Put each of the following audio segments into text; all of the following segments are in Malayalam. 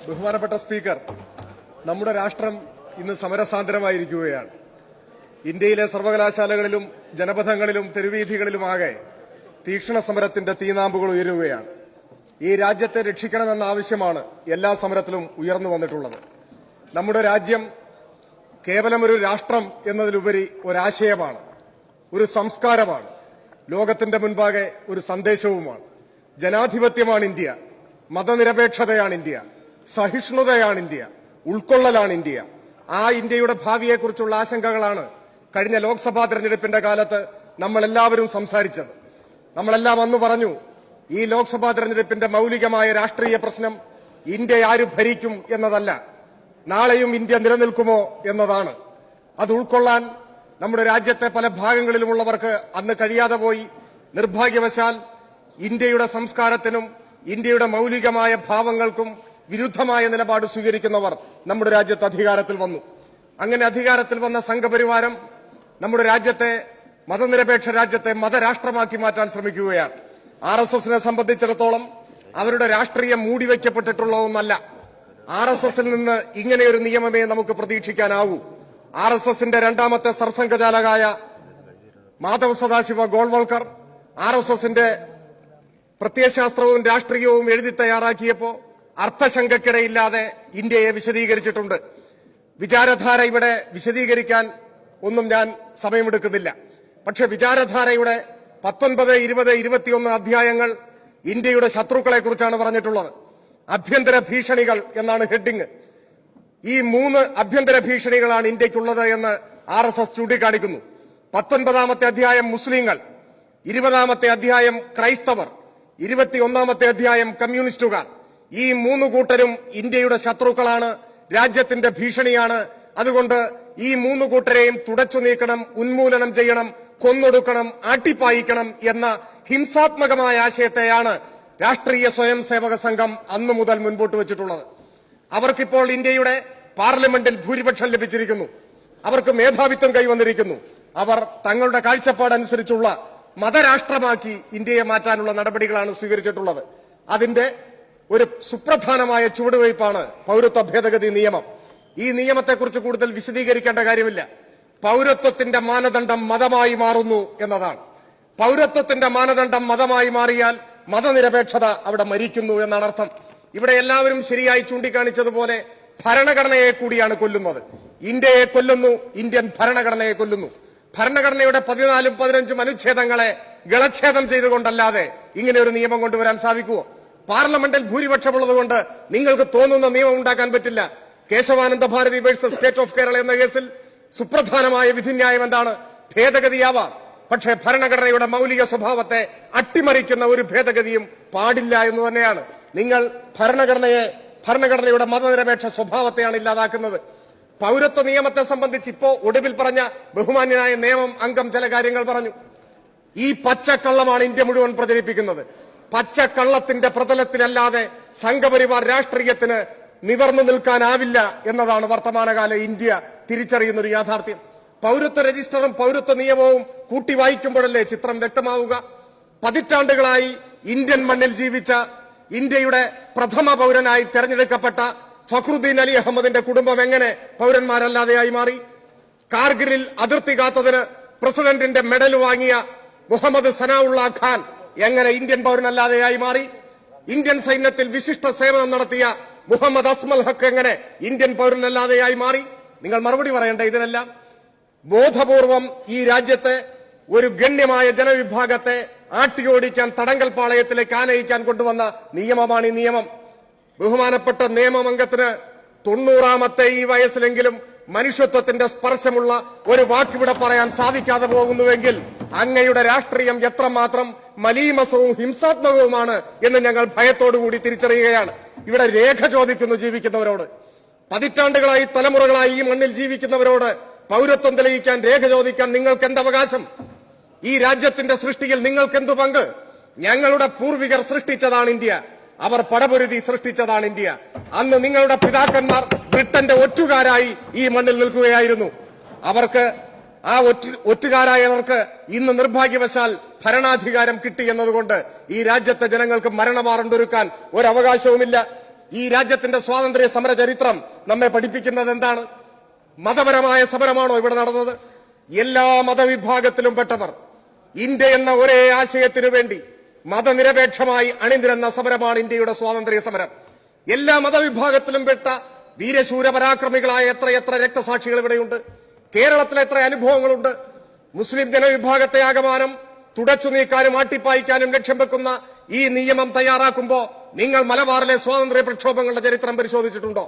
ബഹുമാനപ്പെട്ട സ്പീക്കർ, നമ്മുടെ രാഷ്ട്രം ഇന്ന് സമരസാന്ദ്രമായിരിക്കുകയാണ്. ഇന്ത്യയിലെ സർവകലാശാലകളിലും ജനപഥങ്ങളിലും തെരുവീഥികളിലുമാകെ തീക്ഷ്ണ സമരത്തിന്റെ തീനാമ്പുകൾ ഉയരുകയാണ്. ഈ രാജ്യത്തെ രക്ഷിക്കണമെന്ന ആവശ്യമാണ് എല്ലാ സമരത്തിലും ഉയർന്നു വന്നിട്ടുള്ളത്. നമ്മുടെ രാജ്യം കേവലം ഒരു രാഷ്ട്രം എന്നതിലുപരി ഒരാശയമാണ്, ഒരു സംസ്കാരമാണ്, ലോകത്തിന്റെ മുൻപാകെ ഒരു സന്ദേശവുമാണ്. ജനാധിപത്യമാണ് ഇന്ത്യ, മതനിരപേക്ഷതയാണ് ഇന്ത്യ, സഹിഷ്ണുതയാണ് ഇന്ത്യ, ഉൾക്കൊള്ളലാണ് ഇന്ത്യ. ആ ഇന്ത്യയുടെ ഭാവിയെക്കുറിച്ചുള്ള ആശങ്കകളാണ് കഴിഞ്ഞ ലോക്സഭാ തെരഞ്ഞെടുപ്പിന്റെ കാലത്ത് നമ്മളെല്ലാവരും സംസാരിച്ചത്. നമ്മളെല്ലാം അന്ന് പറഞ്ഞു, ഈ ലോക്സഭാ തെരഞ്ഞെടുപ്പിന്റെ മൌലികമായ രാഷ്ട്രീയ പ്രശ്നം ഇന്ത്യ ആര് ഭരിക്കും എന്നതല്ല, നാളെയും ഇന്ത്യ നിലനിൽക്കുമോ എന്നതാണ്. അത് ഉൾക്കൊള്ളാൻ നമ്മുടെ രാജ്യത്തെ പല ഭാഗങ്ങളിലുമുള്ളവർക്ക് അന്ന് കഴിയാതെ പോയി. നിർഭാഗ്യവശാൽ ഇന്ത്യയുടെ സംസ്കാരത്തിനും ഇന്ത്യയുടെ മൌലികമായ ഭാവങ്ങൾക്കും വിരുദ്ധമായ നിലപാട് സ്വീകരിക്കുന്നവർ നമ്മുടെ രാജ്യത്ത് അധികാരത്തിൽ വന്നു. അങ്ങനെ അധികാരത്തിൽ വന്ന സംഘപരിവാരം നമ്മുടെ രാജ്യത്തെ, മതനിരപേക്ഷ രാജ്യത്തെ മതരാഷ്ട്രമാക്കി മാറ്റാൻ ശ്രമിക്കുകയാണ്. RSSനെ സംബന്ധിച്ചിടത്തോളം അവരുടെ രാഷ്ട്രീയം മൂടിവെക്കപ്പെട്ടിട്ടുള്ള ഒന്നല്ല. RSSൽ നിന്ന് ഇങ്ങനെയൊരു നിയമമേ നമുക്ക് പ്രതീക്ഷിക്കാനാവൂ. RSSന്റെ രണ്ടാമത്തെ സർസംഘചാലകായ മാധവ് സദാശിവ ഗോൾവൽക്കർ RSSന്റെ പ്രത്യയശാസ്ത്രവും രാഷ്ട്രീയവും എഴുതി തയ്യാറാക്കിയപ്പോൾ അർത്ഥശങ്കയ്ക്കിടയില്ലാതെ ഇന്ത്യയെ വിശദീകരിച്ചിട്ടുണ്ട്. വിചാരധാര ഇവിടെ വിശദീകരിക്കാൻ ഒന്നും ഞാൻ സമയമെടുക്കുന്നില്ല. പക്ഷെ വിചാരധാരയുടെ 19, 20, 21 അധ്യായങ്ങൾ ഇന്ത്യയുടെ ശത്രുക്കളെ കുറിച്ചാണ് പറഞ്ഞിട്ടുള്ളത്. ആഭ്യന്തര ഭീഷണികൾ എന്നാണ് ഹെഡിങ്. ഈ 3 ആഭ്യന്തര ഭീഷണികളാണ് ഇന്ത്യക്കുള്ളത് എന്ന് RSS ചൂണ്ടിക്കാണിക്കുന്നു. 19ാമത്തെ അധ്യായം മുസ്ലിങ്ങൾ, 20ാമത്തെ അധ്യായം ക്രൈസ്തവർ, 21ാമത്തെ അധ്യായം കമ്മ്യൂണിസ്റ്റുകാർ. ഈ 3 കൂട്ടരും ഇന്ത്യയുടെ ശത്രുക്കളാണ്, രാജ്യത്തിന്റെ ഭീഷണിയാണ്. അതുകൊണ്ട് ഈ 3 കൂട്ടരെയും തുടച്ചു നീക്കണം, ഉന്മൂലനം ചെയ്യണം, കൊന്നൊടുക്കണം, ആട്ടിപ്പായിക്കണം എന്ന ഹിംസാത്മകമായ ആശയത്തെയാണ് രാഷ്ട്രീയ സ്വയം സേവക സംഘം അന്നു മുതൽ മുൻപോട്ട് വെച്ചിട്ടുള്ളത്. അവർക്കിപ്പോൾ ഇന്ത്യയുടെ പാർലമെന്റിൽ ഭൂരിപക്ഷം ലഭിച്ചിരിക്കുന്നു, അവർക്ക് മേധാവിത്വം കൈവന്നിരിക്കുന്നു. അവർ തങ്ങളുടെ കാഴ്ചപ്പാടനുസരിച്ചുള്ള മതരാഷ്ട്രമാക്കി ഇന്ത്യയെ മാറ്റാനുള്ള നടപടികളാണ് സ്വീകരിച്ചിട്ടുള്ളത്. അതിന്റെ ഒരു സുപ്രധാനമായ ചുവടുവയ്പ്പാണ് പൌരത്വ ഭേദഗതി നിയമം. ഈ നിയമത്തെക്കുറിച്ച് കൂടുതൽ വിശദീകരിക്കേണ്ട കാര്യമില്ല. പൌരത്വത്തിന്റെ മാനദണ്ഡം മതമായി മാറുന്നു എന്നതാണ്. പൌരത്വത്തിന്റെ മാനദണ്ഡം മതമായി മാറിയാൽ മതനിരപേക്ഷത അവിടെ മരിക്കുന്നു എന്നാണ് അർത്ഥം. ഇവിടെ എല്ലാവരും ശരിയായി ചൂണ്ടിക്കാണിച്ചതുപോലെ ഭരണഘടനയെ കൂടിയാണ് കൊല്ലുന്നത്. ഇന്ത്യയെ കൊല്ലുന്നു, ഇന്ത്യൻ ഭരണഘടനയെ കൊല്ലുന്നു. ഭരണഘടനയുടെ 14, 15 അനുച്ഛേദങ്ങളെ ഗളച്ഛേദം ചെയ്തുകൊണ്ടല്ലാതെ ഇങ്ങനെ ഒരു നിയമം കൊണ്ടുവരാൻ സാധിക്കുമോ? പാർലമെന്റിൽ ഭൂരിപക്ഷമുള്ളതുകൊണ്ട് നിങ്ങൾക്ക് തോന്നുന്ന നിയമം ഉണ്ടാക്കാൻ പറ്റില്ല. Kesavananda Bharati versus state of Kerala എന്ന കേസിൽ സുപ്രധാനമായ വിധിന്യായം എന്താണ്? ഭേദഗതിയാവാം, പക്ഷേ ഭരണഘടനയുടെ മൌലിക സ്വഭാവത്തെ അട്ടിമറിക്കുന്ന ഒരു ഭേദഗതിയും പാടില്ല എന്ന് തന്നെയാണ്. നിങ്ങൾ ഭരണഘടനയുടെ മതനിരപേക്ഷ സ്വഭാവത്തെയാണ് ഇല്ലാതാക്കുന്നത്. പൌരത്വ നിയമത്തെ സംബന്ധിച്ച് ഇപ്പോ ഒടുവിൽ പറഞ്ഞ ബഹുമാന്യനായ നിയമം അംഗം ചില കാര്യങ്ങൾ പറഞ്ഞു. ഈ പച്ചക്കള്ളമാണ് ഇന്ത്യ മുഴുവൻ പ്രചരിപ്പിക്കുന്നത്. പച്ചക്കള്ളത്തിന്റെ പ്രതലത്തിലല്ലാതെ സംഘപരിവാർ രാഷ്ട്രീയത്തിന് നിവർന്നു നിൽക്കാനാവില്ല എന്നതാണ് വർത്തമാനകാല ഇന്ത്യ തിരിച്ചറിയുന്ന ഒരു യാഥാർത്ഥ്യം. പൌരത്വ രജിസ്റ്ററും പൌരത്വ നിയമവും കൂട്ടി വായിക്കുമ്പോഴല്ലേ ചിത്രം വ്യക്തമാവുക. പതിറ്റാണ്ടുകളായി ഇന്ത്യൻ മണ്ണിൽ ജീവിച്ച, ഇന്ത്യയുടെ പ്രഥമ പൌരനായി തെരഞ്ഞെടുക്കപ്പെട്ട ഫഖ്റുദ്ദീൻ അലി അഹമ്മദിന്റെ കുടുംബം എങ്ങനെ പൌരന്മാരല്ലാതെയായി മാറി? കാർഗിലിൽ അതിർത്തി കാത്തതിന് പ്രസിഡന്റിന്റെ മെഡൽ വാങ്ങിയ മുഹമ്മദ് സനാഉള്ള ഖാൻ എങ്ങനെ ഇന്ത്യൻ പൌരനല്ലാതെയായി മാറി? ഇന്ത്യൻ സൈന്യത്തിൽ വിശിഷ്ട സേവനം നടത്തിയ മുഹമ്മദ് അസ്മൽ ഹക്ക് എങ്ങനെ ഇന്ത്യൻ പൌരനല്ലാതെയായി മാറി? നിങ്ങൾ മറുപടി പറയണ്ടേ ഇതിനെല്ലാം? ബോധപൂർവം ഈ രാജ്യത്തെ ഒരു ഗണ്യമായ ജനവിഭാഗത്തെ ആട്ടിയോടിക്കാൻ, തടങ്കൽ പാളയത്തിലേക്ക് ആനയിക്കാൻ കൊണ്ടുവന്ന നിയമമാണ് ഈ നിയമം. ബഹുമാനപ്പെട്ട നിയമമംഗത്തിന് 90ാമത്തെ ഈ വയസ്സിലെങ്കിലും മനുഷ്യത്വത്തിന്റെ സ്പർശമുള്ള ഒരു വാക്കിവിടെ പറയാൻ സാധിക്കാതെ പോകുന്നുവെങ്കിൽ അങ്ങയുടെ രാഷ്ട്രീയം എത്രമാത്രം മലീമസവും ഹിംസാത്മകവുമാണ് എന്ന് ഞങ്ങൾ ഭയത്തോടുകൂടി തിരിച്ചറിയുകയാണ്. ഇവിടെ രേഖ ചോദിക്കുന്നു ജീവിക്കുന്നവരോട്. പതിറ്റാണ്ടുകളായി, തലമുറകളായി ഈ മണ്ണിൽ ജീവിക്കുന്നവരോട് പൌരത്വം തെളിയിക്കാൻ, രേഖ ചോദിക്കാൻ നിങ്ങൾക്ക് എന്ത് അവകാശം? ഈ രാജ്യത്തിന്റെ സൃഷ്ടിയിൽ നിങ്ങൾക്ക് എന്തു പങ്ക്? ഞങ്ങളുടെ പൂർവികർ സൃഷ്ടിച്ചതാണ് ഇന്ത്യ, അവർ പടപൊരുതി സൃഷ്ടിച്ചതാണ് ഇന്ത്യ. അന്ന് നിങ്ങളുടെ പിതാക്കന്മാർ ബ്രിട്ടന്റെ ഒറ്റുകാരായി ഈ മണ്ണിൽ നിൽക്കുകയായിരുന്നു. അവർക്ക്, ആ ഒറ്റുകാരായവർക്ക് ഇന്ന് നിർഭാഗ്യവശാൽ ഭരണാധികാരം കിട്ടി എന്നതുകൊണ്ട് ഈ രാജ്യത്തെ ജനങ്ങൾക്ക് മരണമാറണ്ടൊരുക്കാൻ ഒരവകാശവുമില്ല. ഈ രാജ്യത്തിന്റെ സ്വാതന്ത്ര്യ സമര ചരിത്രം നമ്മെ പഠിപ്പിക്കുന്നത് എന്താണ്? മതപരമായ സമരമാണോ ഇവിടെ നടന്നത്? എല്ലാ മതവിഭാഗത്തിലും പെട്ടവർ ഇന്ത്യ എന്ന ഒരേ ആശയത്തിനു വേണ്ടി മതനിരപേക്ഷമായി അണിനിരന്ന സമരമാണ് ഇന്ത്യയുടെ സ്വാതന്ത്ര്യ സമരം. എല്ലാ മതവിഭാഗത്തിലും പെട്ട വീരശൂര പരാക്രമികളായ എത്രയെത്ര രക്തസാക്ഷികൾ ഇവിടെയുണ്ട്. കേരളത്തിലെ എത്ര അനുഭവങ്ങളുണ്ട്. മുസ്ലിം ജനവിഭാഗത്തെ ആകമാനം തുടച്ചു നീക്കാനും ആട്ടിപ്പായിക്കാനും ലക്ഷ്യം വെക്കുന്ന ഈ നിയമം തയ്യാറാക്കുമ്പോൾ നിങ്ങൾ മലബാറിലെ സ്വാതന്ത്ര്യ പ്രക്ഷോഭങ്ങളുടെ ചരിത്രം പരിശോധിച്ചിട്ടുണ്ടോ?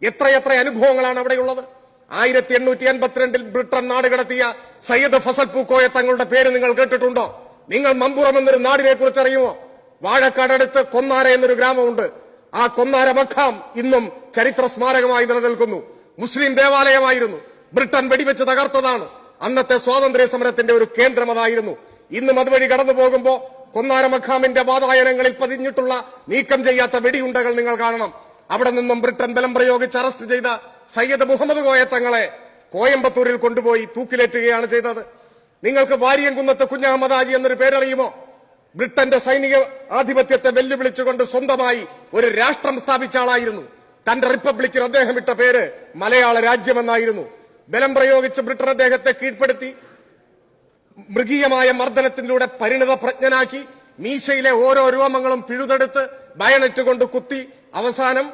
എത്രയെത്ര അനുഭവങ്ങളാണ് അവിടെയുള്ളത്. 1882 ബ്രിട്ടൻ നാടുകടത്തിയ സയ്യിദ് ഫസൽ പൂക്കോയ തങ്ങളുടെ പേര് നിങ്ങൾ കേട്ടിട്ടുണ്ടോ? നിങ്ങൾ മമ്പുറം എന്നൊരു നാടിനെ കുറിച്ച് അറിയുമോ? വാഴക്കാടടുത്ത് കൊന്നാര എന്നൊരു ഗ്രാമമുണ്ട്. ആ കൊന്നാര മഖാം ഇന്നും ചരിത്ര സ്മാരകമായി നിലനിൽക്കുന്നു. മുസ്ലിം ദേവാലയമായിരുന്നു. ബ്രിട്ടൻ വെടിവെച്ച് തകർത്തതാണ്. അന്നത്തെ സ്വാതന്ത്ര്യ സമരത്തിന്റെ ഒരു കേന്ദ്രം അതായിരുന്നു. ഇന്നും അതുവഴി കടന്നു പോകുമ്പോ കൊന്നാര മഖാമിന്റെ വാതായനങ്ങളിൽ പതിഞ്ഞിട്ടുള്ള നീക്കം ചെയ്യാത്ത വെടിയുണ്ടകൾ നിങ്ങൾ കാണണം. അവിടെ നിന്നും ബ്രിട്ടൻ ബലം പ്രയോഗിച്ച് അറസ്റ്റ് ചെയ്ത സയ്യിദ് മുഹമ്മദ് കോയ തങ്ങളെ കോയമ്പത്തൂരിൽ കൊണ്ടുപോയി തൂക്കിലേറ്റുകയാണ് ചെയ്തത്. നിങ്ങൾക്ക് വാരിയംകുന്നത്ത് കുഞ്ഞഹമ്മദ് ഹാജി എന്നൊരു പേരറിയുമോ? ബ്രിട്ടന്റെ സൈനിക ആധിപത്യത്തെ വെല്ലുവിളിച്ചുകൊണ്ട് സ്വന്തമായി ഒരു രാഷ്ട്രം സ്ഥാപിച്ച ആളായിരുന്നു. തന്റെ റിപ്പബ്ലിക്കിന് അദ്ദേഹം ഇട്ട പേര് മലയാള രാജ്യമെന്നായിരുന്നു. ബലം പ്രയോഗിച്ച് ബ്രിട്ടൻ അദ്ദേഹത്തെ കീഴ്പ്പെടുത്തി മൃഗീയമായ മർദ്ദനത്തിലൂടെ പരിണിത പ്രജ്ഞനാക്കി മീശയിലെ ഓരോ രോമങ്ങളും പിഴുതെടുത്ത് ബയണറ്റ് കൊണ്ട് കുത്തി അവസാനം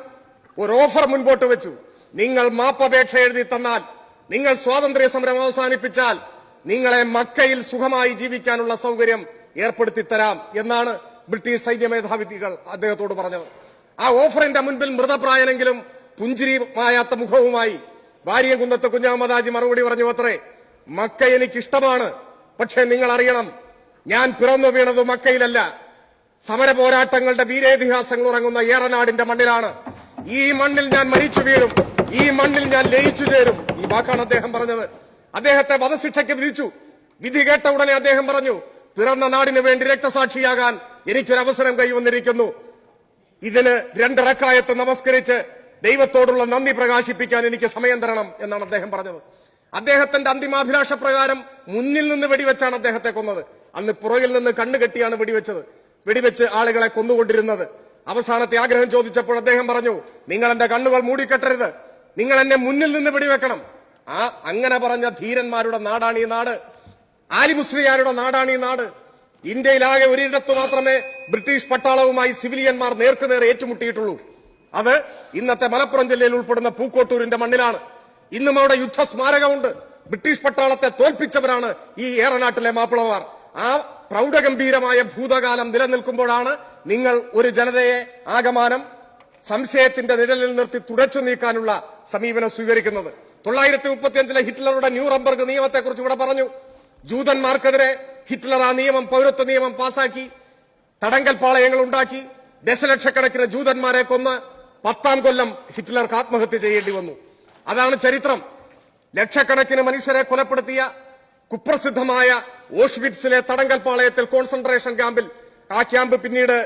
ഒരു ഓഫർ മുൻപോട്ട് വെച്ചു. നിങ്ങൾ മാപ്പപേക്ഷ എഴുതി തന്നാൽ, നിങ്ങൾ സ്വാതന്ത്ര്യ സമരം അവസാനിപ്പിച്ചാൽ നിങ്ങളെ മക്കയിൽ സുഖമായി ജീവിക്കാനുള്ള സൗകര്യം ഏർപ്പെടുത്തി തരാം എന്നാണ് ബ്രിട്ടീഷ് സൈന്യ മേധാവികൾ അദ്ദേഹത്തോട് പറഞ്ഞത്. ആ ഓഫറിന്റെ മുൻപിൽ മൃതപ്രായനെങ്കിലും പുഞ്ചിരി മായാത്ത മുഖവുമായി വാരിയംകുന്നത്ത് കുഞ്ഞഹമ്മദ് ഹാജി മറുപടി പറഞ്ഞു അത്രേ, മക്ക എനിക്കിഷ്ടമാണ്, പക്ഷെ നിങ്ങൾ അറിയണം, ഞാൻ പിറന്നു വീണത് മക്കയിലല്ല, സമര പോരാട്ടങ്ങളുടെ വീരേതിഹാസങ്ങൾ ഉറങ്ങുന്ന ഏറനാടിന്റെ മണ്ണിലാണ്. ഈ മണ്ണിൽ ഞാൻ മരിച്ചു വീഴും, ഈ മണ്ണിൽ ഞാൻ ലയിച്ചു ചേരും. ഈ വാക്കാണ് അദ്ദേഹം പറഞ്ഞത്. അദ്ദേഹത്തെ വധശിക്ഷയ്ക്ക് വിധിച്ചു. വിധി കേട്ട ഉടനെ അദ്ദേഹം പറഞ്ഞു, പിറന്ന നാടിന് വേണ്ടി രക്തസാക്ഷിയാകാൻ എനിക്കൊരവസരം കൈവന്നിരിക്കുന്നു. ഇതിന് 2 റക്അത്ത് നമസ്കരിച്ച് ദൈവത്തോടുള്ള നന്ദി പ്രകാശിപ്പിക്കാൻ എനിക്ക് സമയം തരണം എന്നാണ് അദ്ദേഹം പറഞ്ഞത്. അദ്ദേഹത്തിന്റെ അന്തിമാഭിലാഷ പ്രകാരം മുന്നിൽ നിന്ന് വെടിവെച്ചാണ് അദ്ദേഹത്തെ കൊന്നത്. അന്ന് പുറകിൽ നിന്ന് കണ്ണുകെട്ടിയാണ് വെടിവെച്ചത്. വെടിവെച്ച് ആളുകളെ കൊന്നുകൊണ്ടിരുന്നത്. അവസാനത്തെ ആഗ്രഹം ചോദിച്ചപ്പോൾ അദ്ദേഹം പറഞ്ഞു, നിങ്ങൾ എന്റെ കണ്ണുകൾ മൂടിക്കെട്ടരുത്, നിങ്ങൾ എന്നെ മുന്നിൽ നിന്ന് വെടിവെക്കണം. അങ്ങനെ പറഞ്ഞ ധീരന്മാരുടെ നാടാണ് ഈ നാട്. ആലിമുസ്ലിയാരുടെ നാടാണ് ഈ നാട്. ഇന്ത്യയിലാകെ ഒരിടത്ത് മാത്രമേ ബ്രിട്ടീഷ് പട്ടാളവുമായി സിവിലിയന്മാർ നേർക്കുനേർ ഏറ്റുമുട്ടിയിട്ടുള്ളൂ. അത് ഇന്നത്തെ മലപ്പുറം ജില്ലയിൽ ഉൾപ്പെടുന്ന പൂക്കോട്ടൂരിന്റെ മണ്ണിലാണ്. ഇന്നും അവിടെ യുദ്ധസ്മാരകമുണ്ട്. ബ്രിട്ടീഷ് പട്ടാളത്തെ തോൽപ്പിച്ചവരാണ് ഈ ഏറനാട്ടിലെ മാപ്പിളമാർ. ആ പ്രൗഢഗംഭീരമായ ഭൂതകാലം നിലനിൽക്കുമ്പോഴാണ് നിങ്ങൾ ഒരു ജനതയെ ആകമാനം സംശയത്തിന്റെ നിഴലിൽ നിർത്തി തുടച്ചു നീക്കാനുള്ള സമീപനം സ്വീകരിക്കുന്നത്. 1935 ഹിറ്റ്ലറുടെ ന്യൂറംബർഗ് നിയമത്തെക്കുറിച്ച് ഇവിടെ പറഞ്ഞു. ജൂതന്മാർക്കെതിരെ ഹിറ്റ്ലർ ആ നിയമം, പൗരത്വ നിയമം പാസാക്കി, തടങ്കൽ പാളയങ്ങൾ ഉണ്ടാക്കി, ദശലക്ഷക്കണക്കിന് ജൂതന്മാരെ കൊന്ന് 10ാം കൊല്ലം ഹിറ്റ്ലർക്ക് ആത്മഹത്യ ചെയ്യേണ്ടി വന്നു. അതാണ് ചരിത്രം. ലക്ഷക്കണക്കിന് മനുഷ്യരെ കൊലപ്പെടുത്തിയ കുപ്രസിദ്ധമായ ഓഷ്വിറ്റ്സിലെ തടങ്കൽ പാളയത്തിൽ, കോൺസെൻട്രേഷൻ ക്യാമ്പിൽ, ആ ക്യാമ്പ് പിന്നീട്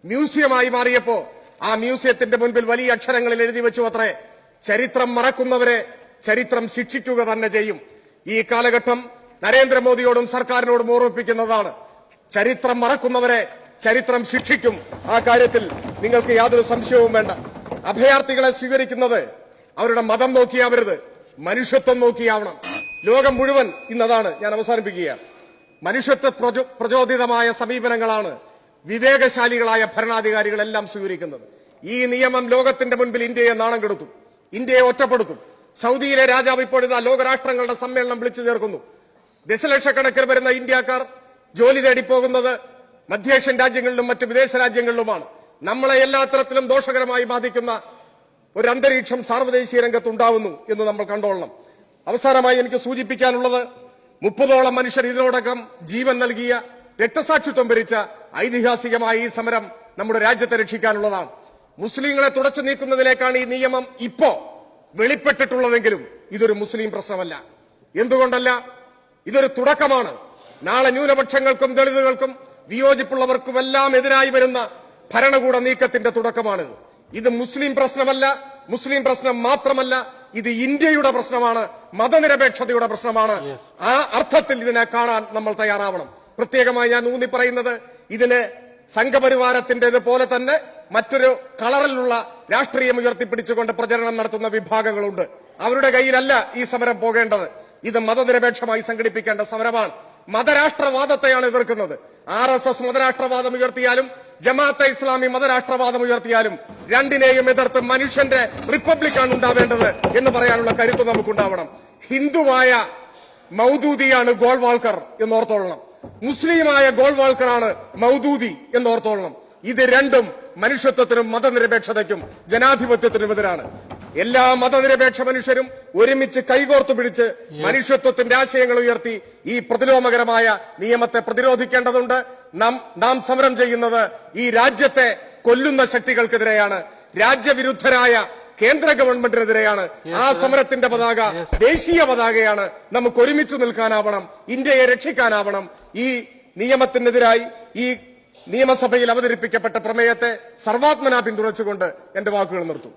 മ്യൂസിയമായി മാറിയപ്പോ ആ മ്യൂസിയത്തിന്റെ മുൻപിൽ വലിയ അക്ഷരങ്ങളിൽ എഴുതി വെച്ചു അത്രേ, ചരിത്രം മറക്കുന്നവരെ ചരിത്രം ശിക്ഷിക്കുക തന്നെ ചെയ്യും. ഈ കാലഘട്ടം നരേന്ദ്രമോദിയോടും സർക്കാരിനോടും ഓർമ്മിപ്പിക്കുന്നതാണ്. ചരിത്രം മറക്കുന്നവരെ ചരിത്രം ശിക്ഷിക്കും. ആ കാര്യത്തിൽ നിങ്ങൾക്ക് യാതൊരു സംശയവും വേണ്ട. അഭയാർത്ഥികളെ സ്വീകരിക്കുന്നത് അവരുടെ മതം നോക്കിയാവരുത്, മനുഷ്യത്വം നോക്കിയാവണം. ലോകം മുഴുവൻ ഇന്നതാണ്. ഞാൻ അവസാനിപ്പിക്കുകയാണ്. മനുഷ്യത്വ പ്രചോദിതമായ സമീപനങ്ങളാണ് വിവേകശാലികളായ ഭരണാധികാരികളെല്ലാം സ്വീകരിക്കുന്നത്. ഈ നിയമം ലോകത്തിന്റെ മുൻപിൽ ഇന്ത്യയെ നാണം കെടുത്തും, ഇന്ത്യയെ ഒറ്റപ്പെടുത്തും. സൗദിയിലെ രാജാവ് ഇപ്പോഴിതാ ലോകരാഷ്ട്രങ്ങളുടെ സമ്മേളനം വിളിച്ചു ചേർക്കുന്നു. ദശലക്ഷക്കണക്കിന് വരുന്ന ഇന്ത്യക്കാർ ജോലി തേടിപ്പോകുന്നത് മധ്യേഷ്യൻ രാജ്യങ്ങളിലും മറ്റ് വിദേശ രാജ്യങ്ങളിലുമാണ്. നമ്മളെ എല്ലാ തരത്തിലും ദോഷകരമായി ബാധിക്കുന്ന ഒരു അന്തരീക്ഷം സാർവദേശീയ രംഗത്ത് ഉണ്ടാവുന്നു എന്ന് നമ്മൾ കണ്ടോളണം. അവസാനമായി എനിക്ക് സൂചിപ്പിക്കാനുള്ളത്, 30ഓളം മനുഷ്യർ ഇതിനോടകം ജീവൻ നൽകിയ, രക്തസാക്ഷിത്വം ഭരിച്ച ഐതിഹാസികമായ ഈ സമരം നമ്മുടെ രാജ്യത്തെ രക്ഷിക്കാനുള്ളതാണ്. മുസ്ലിങ്ങളെ തുടച്ചു നീക്കുന്നതിലേക്കാണ് ഈ നിയമം ഇപ്പോ വെളിപ്പെട്ടിട്ടുള്ളതെങ്കിലും ഇതൊരു മുസ്ലിം പ്രശ്നമല്ല. എന്തുകൊണ്ടല്ല? ഇതൊരു തുടക്കമാണ്. നാളെ ന്യൂനപക്ഷങ്ങൾക്കും ദളിതുകൾക്കും വിയോജിപ്പുള്ളവർക്കുമെല്ലാം എതിരായി വരുന്ന ഭരണകൂട നീക്കത്തിന്റെ തുടക്കമാണിത്. ഇത് മുസ്ലിം പ്രശ്നമല്ല, മുസ്ലിം പ്രശ്നം മാത്രമല്ല, ഇത് ഇന്ത്യയുടെ പ്രശ്നമാണ്, മതനിരപേക്ഷതയുടെ പ്രശ്നമാണ്. ആ അർത്ഥത്തിൽ ഇതിനെ കാണാൻ നമ്മൾ തയ്യാറാവണം. പ്രത്യേകമായി ഞാൻ ഊന്നി പറയുന്നത്, ഇതിന് സംഘപരിവാരത്തിന്റേത് പോലെ തന്നെ മറ്റൊരു കളറിലുള്ള രാഷ്ട്രീയം ഉയർത്തിപ്പിടിച്ചുകൊണ്ട് പ്രചരണം നടത്തുന്ന വിഭാഗങ്ങളുണ്ട്. അവരുടെ കയ്യിലല്ല ഈ സമരം പോകേണ്ടത്. ഇത് മതനിരപേക്ഷമായി സംഘടിപ്പിക്കേണ്ട സമരമാണ്. മതരാഷ്ട്രവാദത്തെയാണ് എതിർക്കുന്നത്. RSS മതരാഷ്ട്രവാദം ഉയർത്തിയാലും ജമാഅത്തെ ഇസ്ലാമി മതരാഷ്ട്രവാദം ഉയർത്തിയാലും രണ്ടിനെയും എതിർത്ത് മനുഷ്യന്റെ റിപ്പബ്ലിക്കാണ് ഉണ്ടാവേണ്ടത് എന്ന് പറയാനുള്ള കരുത്ത് നമുക്കുണ്ടാവണം. ഹിന്ദുവായ മൗദൂദിയാണ് ഗോൾവാൾക്കർ എന്നോർത്തോളണം. മുസ്ലിമായ ഗോൾവാൾക്കറാണ് മൗദൂദി എന്നോർത്തോളണം. ഇത് രണ്ടും മനുഷ്യത്വത്തിനും മതനിരപേക്ഷതയ്ക്കും ജനാധിപത്യത്തിനും എതിരാണ്. എല്ലാ മതനിരപേക്ഷ മനുഷ്യരും ഒരുമിച്ച് കൈകോർത്തു പിടിച്ച് മനുഷ്യത്വത്തിന്റെ ആശയങ്ങൾ ഉയർത്തി ഈ പ്രതിലോമകരമായ നിയമത്തെ പ്രതിരോധിക്കേണ്ടതുണ്ട്. നാം സമരം ചെയ്യുന്നത് ഈ രാജ്യത്തെ കൊല്ലുന്ന ശക്തികൾക്കെതിരെയാണ്, രാജ്യവിരുദ്ധരായ കേന്ദ്ര ഗവൺമെന്റിനെതിരെയാണ്. ആ സമരത്തിന്റെ പതാക ദേശീയ പതാകയാണ്. നമുക്ക് ഒരുമിച്ച് നിൽക്കാനാവണം, ഇന്ത്യയെ രക്ഷിക്കാനാവണം. ഈ നിയമത്തിനെതിരായി ഈ നിയമസഭയിൽ അവതരിപ്പിക്കപ്പെട്ട പ്രമേയത്തെ സർവാത്മന പിന്തുണച്ചുകൊണ്ട് എന്റെ വാക്കുകൾ നിർത്തും.